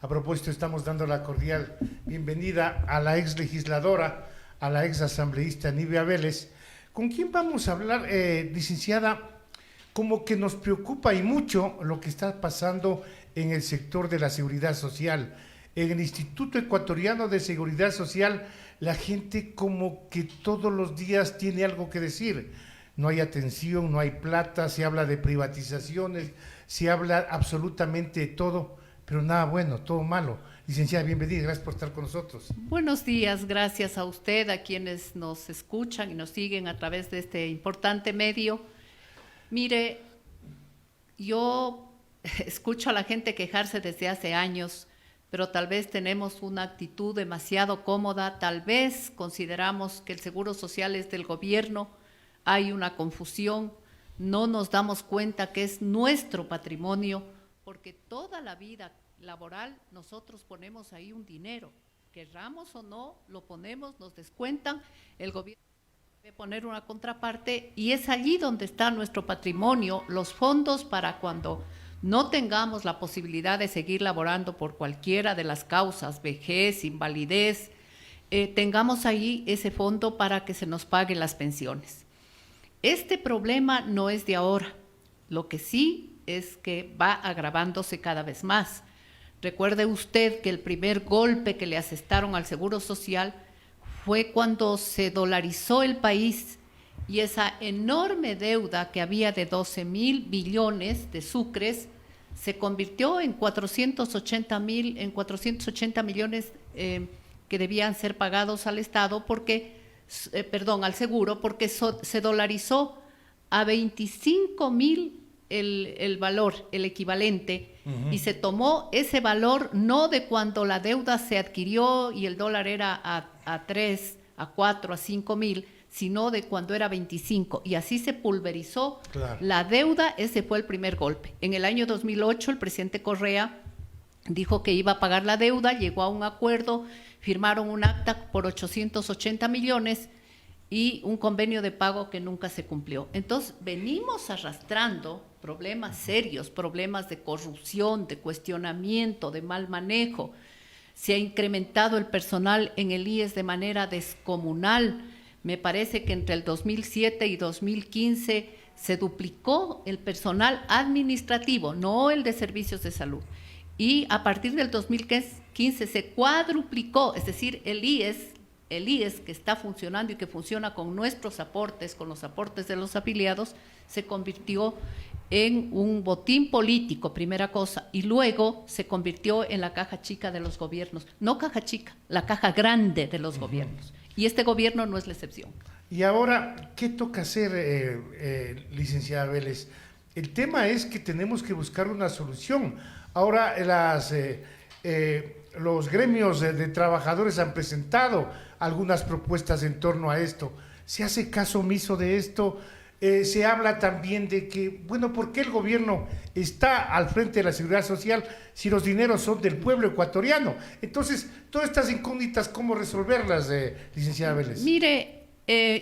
A propósito, estamos dando la cordial bienvenida a la ex legisladora, a la ex asambleísta Nivia Vélez. ¿Con quién vamos a hablar, licenciada? Como que nos preocupa y mucho lo que está pasando en el sector de la seguridad social. En el Instituto Ecuatoriano de Seguridad Social, la gente como que todos los días tiene algo que decir. No hay atención, no hay plata, se habla de privatizaciones, se habla absolutamente de todo, pero nada bueno, todo malo. Licenciada, bienvenida, gracias por estar con nosotros. Buenos días, gracias a usted, a quienes nos escuchan y nos siguen a través de este importante medio. Mire, yo escucho a la gente quejarse desde hace años, pero tal vez tenemos una actitud demasiado cómoda, tal vez consideramos que el seguro social es del gobierno, hay una confusión, no nos damos cuenta que es nuestro patrimonio, porque toda la vida laboral nosotros ponemos ahí un dinero, querramos o no, lo ponemos, nos descuentan, el gobierno debe poner una contraparte y es allí donde está nuestro patrimonio, los fondos para cuando no tengamos la posibilidad de seguir laborando por cualquiera de las causas, vejez, invalidez, tengamos ahí ese fondo para que se nos paguen las pensiones. Este problema no es de ahora, lo que sí es que va agravándose cada vez más. Recuerde usted que el primer golpe que le asestaron al Seguro Social fue cuando se dolarizó el país y esa enorme deuda que había de 12.000 billones de sucres se convirtió en 480 millones que debían ser pagados al Estado al seguro, porque se dolarizó a 25.000 el valor, el equivalente, y se tomó ese valor no de cuando la deuda se adquirió y el dólar era a 3, a 4, a 5.000, sino de cuando era 25, y así se pulverizó la deuda. Ese fue el primer golpe. En el año 2008 el presidente Correa dijo que iba a pagar la deuda, llegó a un acuerdo, firmaron un acta por 880 millones y un convenio de pago que nunca se cumplió. Entonces venimos arrastrando problemas serios, problemas de corrupción, de cuestionamiento, de mal manejo. Se ha incrementado el personal en el IES de manera descomunal. Me parece que entre el 2007 y 2015 se duplicó el personal administrativo, no el de servicios de salud. Y a partir del 2015 se cuadruplicó, es decir, el IES que está funcionando y que funciona con nuestros aportes, con los aportes de los afiliados, se convirtió en un botín político, primera cosa, y luego se convirtió en la caja chica de los gobiernos. No caja chica, la caja grande de los gobiernos. Y este gobierno no es la excepción. Y ahora, ¿qué toca hacer, licenciada Vélez? El tema es que tenemos que buscar una solución. Ahora los gremios de trabajadores han presentado algunas propuestas en torno a esto. ¿Se hace caso omiso de esto? Se habla también de que, bueno, ¿por qué el gobierno está al frente de la seguridad social si los dineros son del pueblo ecuatoriano? Entonces, todas estas incógnitas, ¿cómo resolverlas, licenciada Vélez? Mire,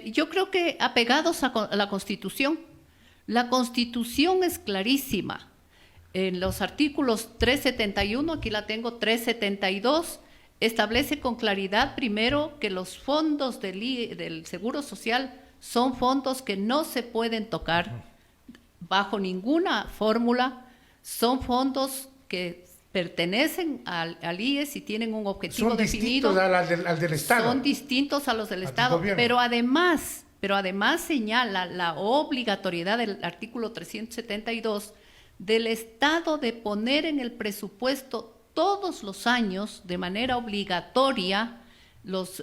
yo creo que apegados a la Constitución es clarísima. En los artículos 371, aquí la tengo, 372, establece con claridad primero que los fondos del Seguro Social son fondos que no se pueden tocar bajo ninguna fórmula, son fondos que pertenecen al IES y tienen un objetivo definido. Son distintos al del Estado. Son distintos a los del Estado, pero además señala la obligatoriedad del artículo 372 del Estado de poner en el presupuesto todos los años de manera obligatoria los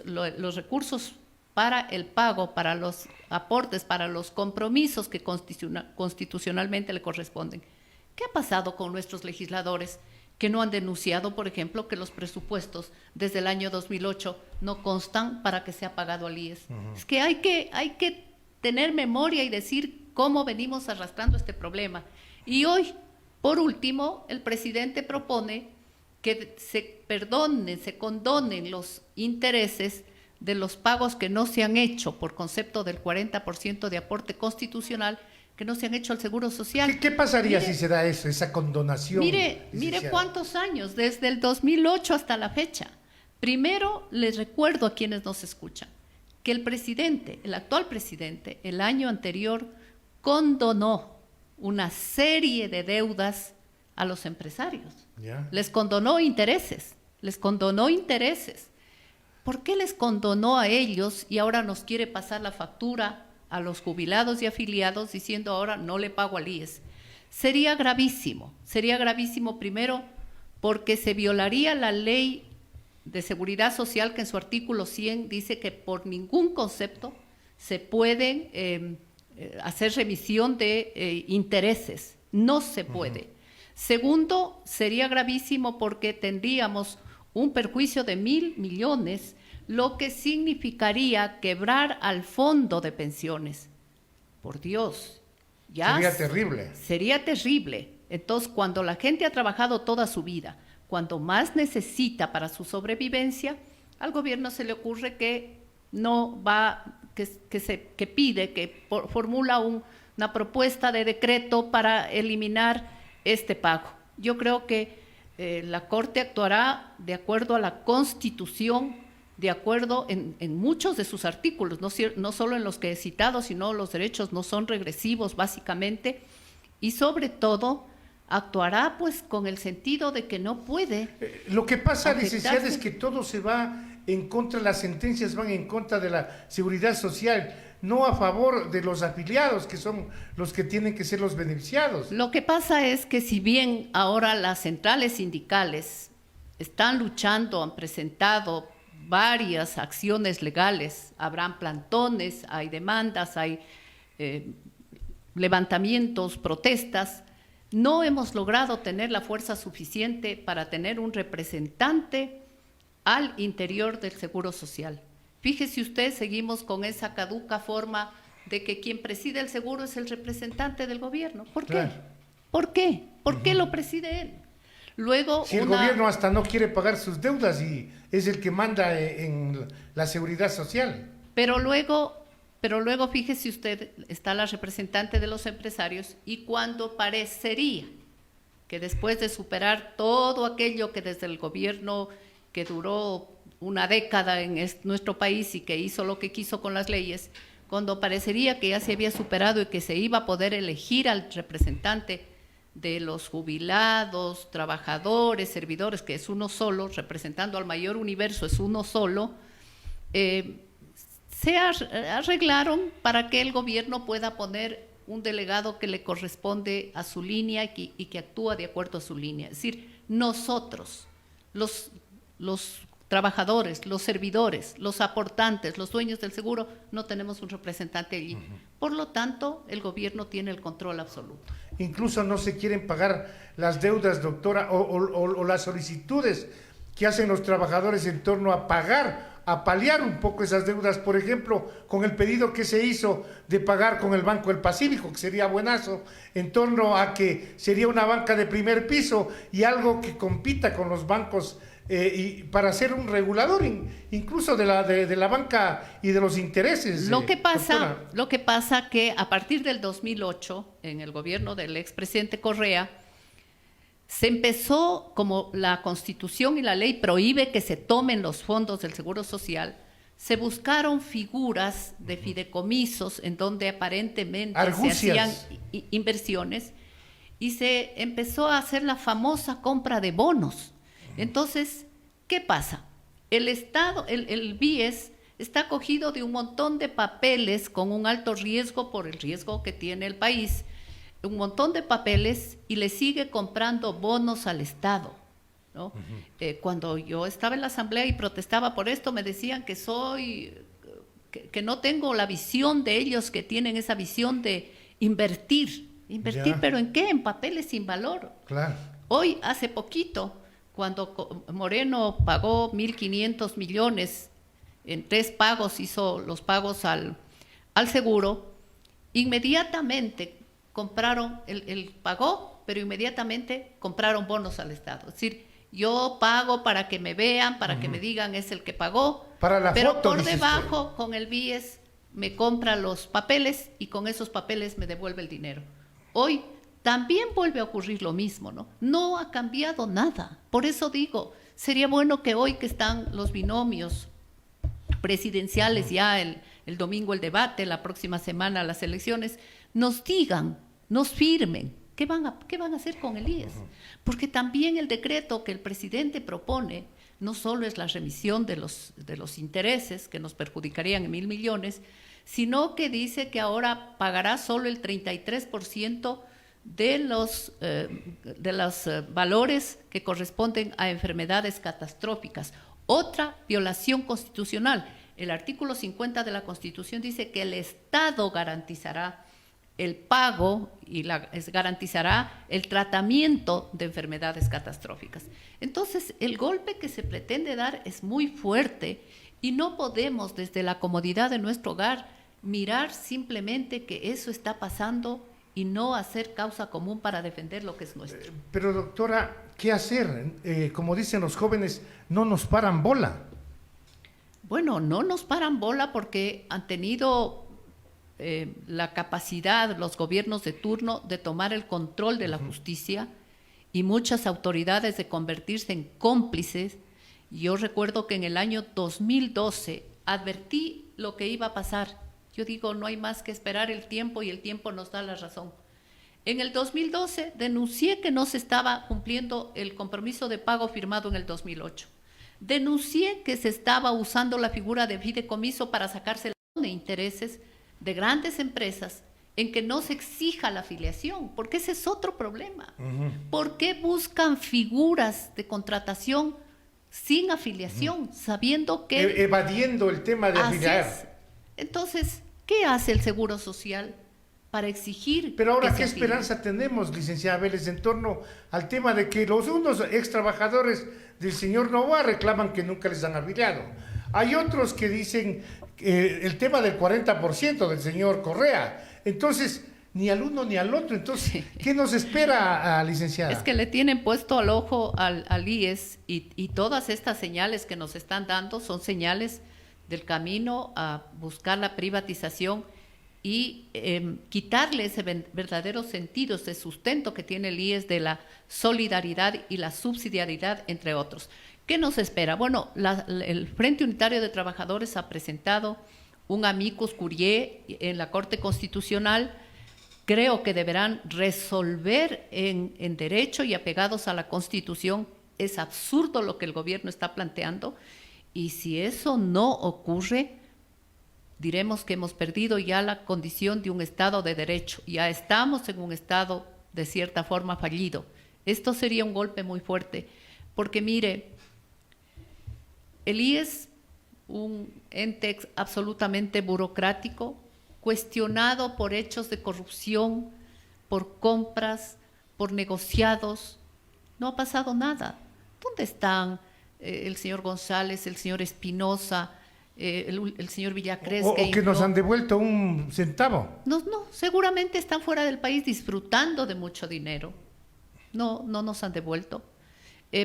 recursos para el pago, para los aportes, para los compromisos que constitucionalmente le corresponden. ¿Qué ha pasado con nuestros legisladores que no han denunciado, por ejemplo, que los presupuestos desde el año 2008 no constan para que sea pagado al IES? Es que hay que tener memoria y decir cómo venimos arrastrando este problema. Y hoy, por último, el presidente propone que se condonen los intereses de los pagos que no se han hecho por concepto del 40% de aporte constitucional, que que no se han hecho al Seguro Social. ¿Qué pasaría Mire, si se da eso, esa condonación? Mire licenciada? cuántos años, desde el 2008 hasta la fecha. Primero, les recuerdo a quienes nos escuchan, que el actual presidente, el año anterior, condonó una serie de deudas a los empresarios. Ya. Les condonó intereses. ¿Por qué les condonó a ellos y ahora nos quiere pasar la factura a los jubilados y afiliados diciendo ahora no le pago al IES? Sería gravísimo primero porque se violaría la ley de seguridad social que en su artículo 100 dice que por ningún concepto se pueden hacer remisión de intereses, no se puede. Segundo, sería gravísimo porque tendríamos un perjuicio de 1.000 millones, lo que significaría quebrar al fondo de pensiones. Por Dios, ya Sería terrible. Sería terrible. Entonces, cuando la gente ha trabajado toda su vida, cuando más necesita para su sobrevivencia, al gobierno se le ocurre que no va, que pide, que formula una propuesta de decreto para eliminar este pago. Yo creo que la Corte actuará de acuerdo a la Constitución, de acuerdo en muchos de sus artículos, no solo en los que he citado, sino los derechos no son regresivos básicamente, y sobre todo actuará pues con el sentido de que no puede. Lo que pasa, licenciada, afectarse. es que todo se va en contra, las sentencias van en contra de la seguridad social, no a favor de los afiliados, que son los que tienen que ser los beneficiados. Lo que pasa es que si bien ahora las centrales sindicales están luchando, han presentado varias acciones legales, habrán plantones, hay demandas, hay levantamientos, protestas, no hemos logrado tener la fuerza suficiente para tener un representante al interior del Seguro Social. Fíjese usted, seguimos con esa caduca forma de que quien preside el seguro es el representante del gobierno. ¿Por qué? Claro. ¿Por qué? ¿Por qué lo preside él? Luego, Si el gobierno hasta no quiere pagar sus deudas y es el que manda en la seguridad social. Pero luego, fíjese usted, está la representante de los empresarios y cuando parecería que después de superar todo aquello que desde el gobierno que duró una década en nuestro país y que hizo lo que quiso con las leyes, cuando parecería que ya se había superado y que se iba a poder elegir al representante de los jubilados, trabajadores, servidores, que es uno solo, representando al mayor universo, es uno solo, se arreglaron para que el gobierno pueda poner un delegado que le corresponde a su línea y que actúa de acuerdo a su línea. Es decir, nosotros, los trabajadores, los servidores, los aportantes, los dueños del seguro, no tenemos un representante allí. Por lo tanto, el gobierno tiene el control absoluto. Incluso no se quieren pagar las deudas, doctora, o las solicitudes que hacen los trabajadores en torno a pagar, a paliar un poco esas deudas, por ejemplo, con el pedido que se hizo de pagar con el Banco del Pacífico, que sería buenazo, en torno a que sería una banca de primer piso y algo que compita con los bancos y para ser un regulador incluso de la banca y de los intereses. Lo que pasa que a partir del 2008, en el gobierno del expresidente Correa, se empezó, como la Constitución y la ley prohíbe que se tomen los fondos del Seguro Social, se buscaron figuras de fideicomisos en donde aparentemente argucias, se hacían inversiones y se empezó a hacer la famosa compra de bonos. Entonces, ¿qué pasa? El Estado, el BIES, está cogido de un montón de papeles con un alto riesgo por el riesgo que tiene el país, un montón de papeles y le sigue comprando bonos al Estado, ¿no? Cuando yo estaba en la asamblea y protestaba por esto, me decían que que no tengo la visión de ellos, que tienen esa visión de invertir, ¿pero en qué? En papeles sin valor. Claro. Hoy, hace poquito, cuando Moreno pagó 1.500 millones, en 3 pagos hizo los pagos al seguro, inmediatamente compraron, él pagó, pero inmediatamente compraron bonos al Estado. Es decir, yo pago para que me vean, para que me digan es el que pagó, para la pero foto, por debajo, con el BIES, me compra los papeles y con esos papeles me devuelve el dinero. Hoy también vuelve a ocurrir lo mismo, ¿no? No ha cambiado nada. Por eso digo, sería bueno que hoy que están los binomios presidenciales, ya el domingo el debate, la próxima semana las elecciones, nos digan, nos firmen, ¿qué van a hacer con el IES? Porque también el decreto que el presidente propone no solo es la remisión de los intereses que nos perjudicarían en 1.000 millones, sino que dice que ahora pagará solo el 33% de los valores que corresponden a enfermedades catastróficas. Otra violación constitucional. El artículo 50 de la Constitución dice que el Estado garantizará el pago y garantizará el tratamiento de enfermedades catastróficas. Entonces, el golpe que se pretende dar es muy fuerte y no podemos desde la comodidad de nuestro hogar mirar simplemente que eso está pasando y no hacer causa común para defender lo que es nuestro. Pero doctora, ¿qué hacer? Como dicen los jóvenes, no nos paran bola. Bueno, no nos paran bola porque han tenido la capacidad, los gobiernos de turno, de tomar el control de la justicia y muchas autoridades de convertirse en cómplices. Yo recuerdo que en el año 2012 advertí lo que iba a pasar. Yo digo, no hay más que esperar el tiempo y el tiempo nos da la razón. En el 2012 denuncié que no se estaba cumpliendo el compromiso de pago firmado en el 2008. Denuncié que se estaba usando la figura de fideicomiso para sacarse de intereses de grandes empresas en que no se exija la afiliación, porque ese es otro problema. ¿Por qué buscan figuras de contratación sin afiliación, sabiendo que... evadiendo el tema de afiliar. Entonces, ¿qué hace el Seguro Social para exigir? Pero ahora, ¿qué esperanza tenemos, licenciada Vélez, en torno al tema de que los unos ex trabajadores del señor Novoa reclaman que nunca les han afiliado? Hay otros que dicen el tema del 40% del señor Correa. Entonces, ni al uno ni al otro. Entonces, ¿qué nos espera, licenciada? Es que le tienen puesto al ojo al IES y todas estas señales que nos están dando son señales del camino a buscar la privatización y quitarle ese verdadero sentido, ese sustento que tiene el IES de la solidaridad y la subsidiariedad, entre otros. ¿Qué nos espera? Bueno, el Frente Unitario de Trabajadores ha presentado un amicus curiae en la Corte Constitucional. Creo que deberán resolver en derecho y apegados a la Constitución. Es absurdo lo que el gobierno está planteando. Y si eso no ocurre, diremos que hemos perdido ya la condición de un Estado de derecho. Ya estamos en un Estado de cierta forma fallido. Esto sería un golpe muy fuerte, porque mire, el IES, un ente absolutamente burocrático, cuestionado por hechos de corrupción, por compras, por negociados, no ha pasado nada. ¿Dónde están el señor González, el señor Espinosa, el señor Villacrés? O que nos han devuelto un centavo. No, seguramente están fuera del país disfrutando de mucho dinero. No nos han devuelto.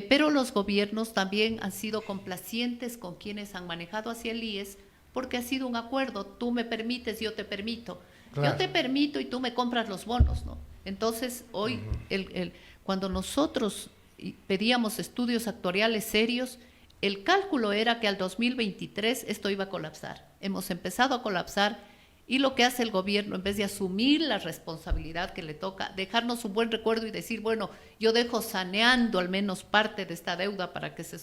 Pero los gobiernos también han sido complacientes con quienes han manejado hacia el IES, porque ha sido un acuerdo, tú me permites, yo te permito. Claro. Yo te permito y tú me compras los bonos, ¿no? Entonces, hoy, cuando nosotros pedíamos estudios actuariales serios, el cálculo era que al 2023 esto iba a colapsar. Hemos empezado a colapsar y lo que hace el gobierno, en vez de asumir la responsabilidad que le toca, dejarnos un buen recuerdo y decir, bueno, yo dejo saneando al menos parte de esta deuda para que se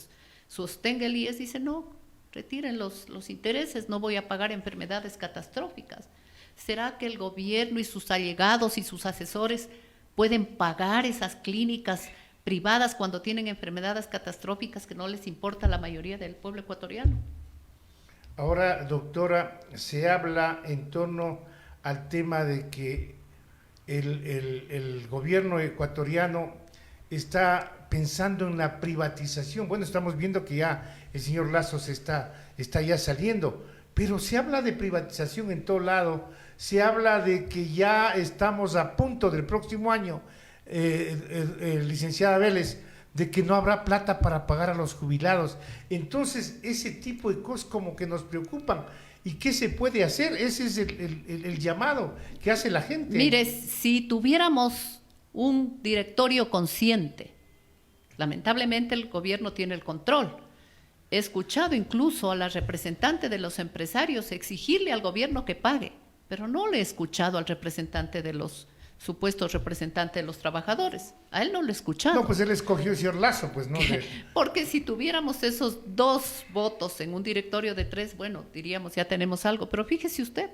sostenga el IES, dice, no, retiren los intereses, no voy a pagar enfermedades catastróficas. ¿Será que el gobierno y sus allegados y sus asesores pueden pagar esas clínicas privadas cuando tienen enfermedades catastróficas que no les importa a la mayoría del pueblo ecuatoriano? Ahora, doctora, se habla en torno al tema de que el gobierno ecuatoriano está pensando en la privatización. Bueno, estamos viendo que ya el señor Lazo está ya saliendo, pero se habla de privatización en todo lado, se habla de que ya estamos a punto del próximo año, licenciada Vélez, de que no habrá plata para pagar a los jubilados. Entonces, ese tipo de cosas como que nos preocupan. ¿Y qué se puede hacer? Ese es el llamado que hace la gente. Mire, si tuviéramos un directorio consciente, lamentablemente el gobierno tiene el control. He escuchado incluso a la representante de los empresarios exigirle al gobierno que pague, pero no le he escuchado al representante de los supuestos representantes de los trabajadores. A él no lo he escuchado. No, pues él escogió el señor Lazo, pues no. Porque si tuviéramos esos 2 votos en un directorio de 3, bueno, diríamos ya tenemos algo. Pero fíjese usted,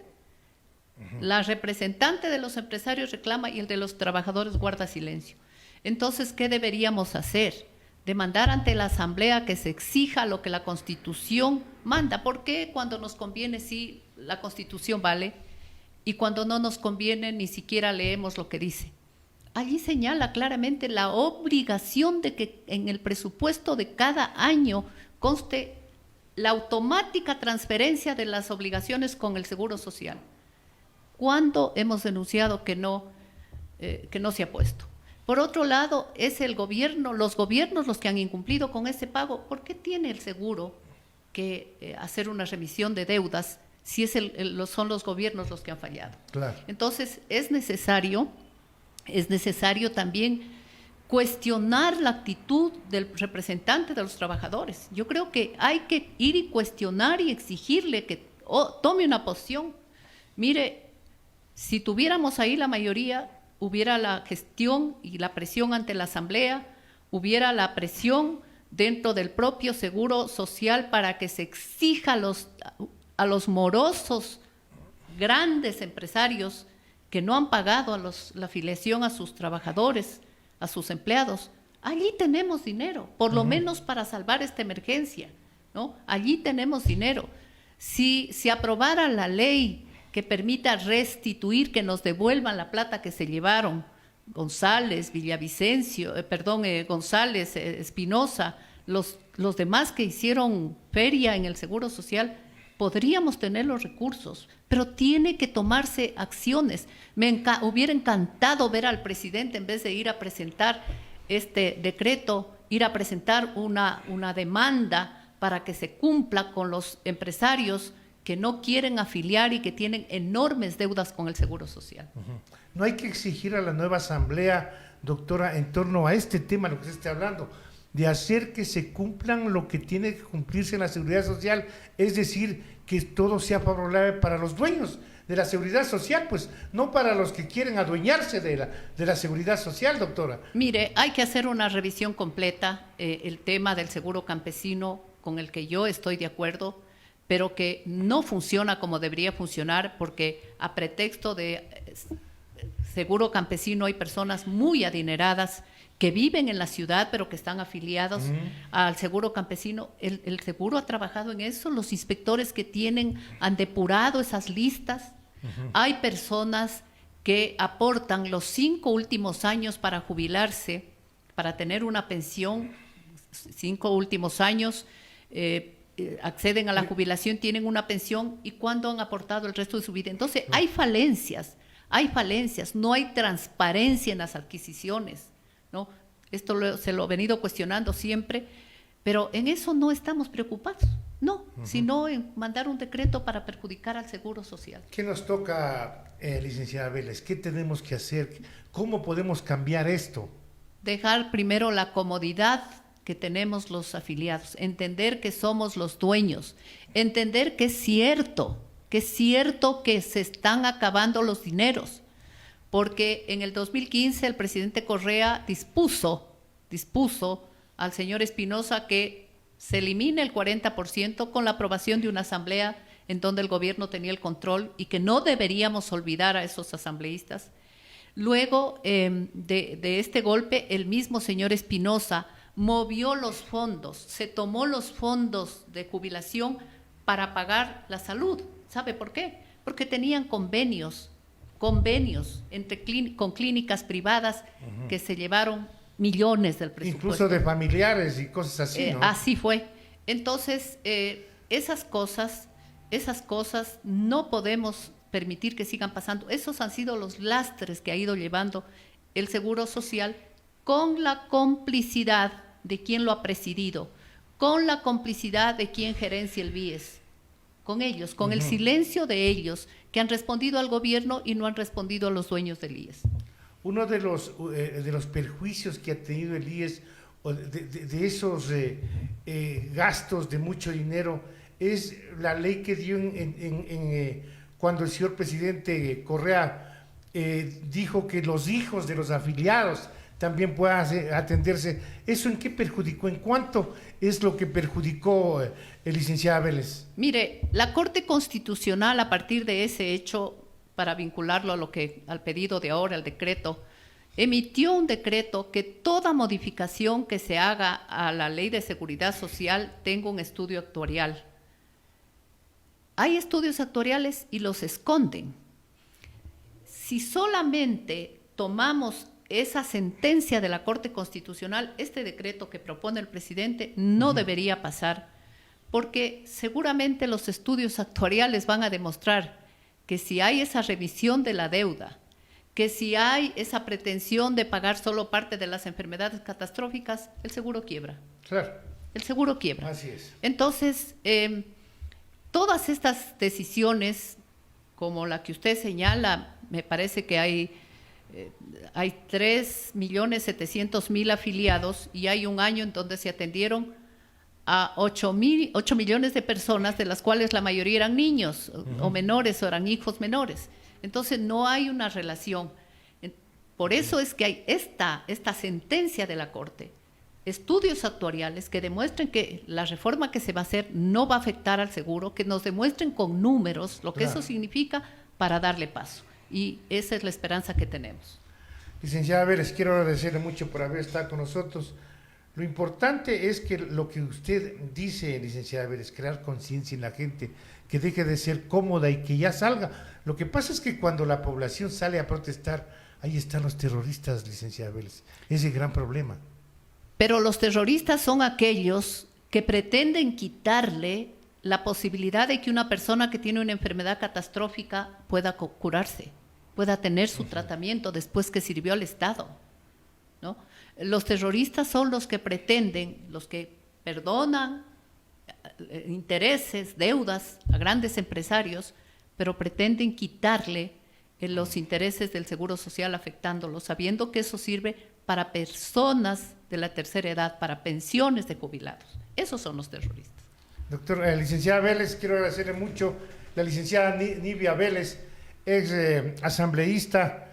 la representante de los empresarios reclama y el de los trabajadores guarda silencio. Entonces, ¿qué deberíamos hacer? Demandar ante la Asamblea que se exija lo que la Constitución manda. ¿Por qué cuando nos conviene sí la Constitución vale y cuando no nos conviene ni siquiera leemos lo que dice? Allí señala claramente la obligación de que en el presupuesto de cada año conste la automática transferencia de las obligaciones con el Seguro Social. ¿Cuándo hemos denunciado que no se ha puesto? Por otro lado, es el gobierno, los gobiernos los que han incumplido con ese pago. ¿Por qué tiene el seguro que hacer una remisión de deudas si son los gobiernos los que han fallado? Claro. Entonces, es necesario también cuestionar la actitud del representante de los trabajadores. Yo creo que hay que ir y cuestionar y exigirle que tome una posición. Mire, si tuviéramos ahí la mayoría, hubiera la gestión y la presión ante la Asamblea, hubiera la presión dentro del propio Seguro Social para que se exija a los morosos grandes empresarios que no han pagado la afiliación a sus trabajadores, a sus empleados. Allí tenemos dinero, por lo menos para salvar esta emergencia, ¿no? Allí tenemos dinero. Si se aprobara la ley que permita restituir, que nos devuelvan la plata que se llevaron González, González, Espinosa, los demás que hicieron feria en el Seguro Social, podríamos tener los recursos, pero tiene que tomarse acciones. Hubiera encantado ver al presidente, en vez de ir a presentar este decreto, ir a presentar una demanda para que se cumpla con los empresarios que no quieren afiliar y que tienen enormes deudas con el Seguro Social. No hay que exigir a la nueva Asamblea, doctora, en torno a este tema, lo que se está hablando, de hacer que se cumplan lo que tiene que cumplirse en la Seguridad Social, es decir, que todo sea favorable para los dueños de la Seguridad Social, pues no para los que quieren adueñarse de la Seguridad Social, doctora. Mire, hay que hacer una revisión completa, el tema del seguro campesino, con el que yo estoy de acuerdo, pero que no funciona como debería funcionar, porque a pretexto de seguro campesino hay personas muy adineradas que viven en la ciudad pero que están afiliados al seguro campesino. El seguro ha trabajado en eso, los inspectores que han depurado esas listas. Hay personas que aportan los 5 últimos años para jubilarse, para tener una pensión, 5 últimos años, acceden a la jubilación, tienen una pensión, y cuándo han aportado el resto de su vida. Entonces hay falencias, no hay transparencia en las adquisiciones, ¿no? Esto se lo he venido cuestionando siempre, pero en eso no estamos preocupados, no, sino en mandar un decreto para perjudicar al Seguro Social. ¿Qué nos toca, licenciada Vélez? ¿Qué tenemos que hacer? ¿Cómo podemos cambiar esto? Dejar primero la comodidad que tenemos los afiliados, entender que somos los dueños, entender que es cierto que se están acabando los dineros, porque en el 2015 el presidente Correa dispuso al señor Espinosa que se elimine el 40% con la aprobación de una asamblea en donde el gobierno tenía el control, y que no deberíamos olvidar a esos asambleístas. Luego de este golpe, el mismo señor Espinosa movió los fondos, se tomó los fondos de jubilación para pagar la salud. ¿Sabe por qué? Porque tenían convenios con clínicas privadas que se llevaron millones del presupuesto. Incluso de familiares y cosas así, ¿no? Así fue. Entonces, esas cosas no podemos permitir que sigan pasando. Esos han sido los lastres que ha ido llevando el Seguro Social, con la complicidad de quien lo ha presidido, con la complicidad de quien gerencia el BIES, con ellos, con el silencio de ellos, que han respondido al gobierno y no han respondido a los dueños del IES. Uno de los perjuicios que ha tenido el IES, o de esos gastos de mucho dinero, es la ley que dio cuando el señor presidente Correa dijo que los hijos de los afiliados también puedan atenderse. ¿Eso en qué perjudicó? ¿En cuánto es lo que perjudicó licenciada Vélez? Mire, la Corte Constitucional, a partir de ese hecho, para vincularlo al pedido de ahora, el decreto, emitió un decreto que toda modificación que se haga a la Ley de Seguridad Social tenga un estudio actuarial. Hay estudios actuariales y los esconden. Si solamente tomamos esa sentencia de la Corte Constitucional, este decreto que propone el presidente no debería pasar, porque seguramente los estudios actuariales van a demostrar que si hay esa revisión de la deuda, que si hay esa pretensión de pagar solo parte de las enfermedades catastróficas, el seguro quiebra. Claro. El seguro quiebra. Así es. Entonces, todas estas decisiones, como la que usted señala, me parece que hay 3.700.000 afiliados y hay un año en donde se atendieron a 8 millones de personas, de las cuales la mayoría eran niños o menores, o eran hijos menores. Entonces no hay una relación. Por eso es que hay esta sentencia de la Corte, estudios actuariales que demuestren que la reforma que se va a hacer no va a afectar al seguro, que nos demuestren con números lo que eso significa para darle paso. Y esa es la esperanza que tenemos. Licenciada Vélez, quiero agradecerle mucho por haber estado con nosotros. Lo importante es que lo que usted dice, licenciada Vélez, crear conciencia en la gente, que deje de ser cómoda y que ya salga. Lo que pasa es que cuando la población sale a protestar, ahí están los terroristas, licenciada Vélez. Ese es el gran problema. Pero los terroristas son aquellos que pretenden quitarle la posibilidad de que una persona que tiene una enfermedad catastrófica pueda curarse, pueda tener su tratamiento después que sirvió al Estado, ¿no? Los terroristas son los que pretenden, los que perdonan intereses, deudas a grandes empresarios, pero pretenden quitarle los intereses del Seguro Social afectándolos, sabiendo que eso sirve para personas de la tercera edad, para pensiones de jubilados. Esos son los terroristas. Doctor, licenciada Vélez, quiero agradecerle mucho. La licenciada Nivia Vélez, ex asambleísta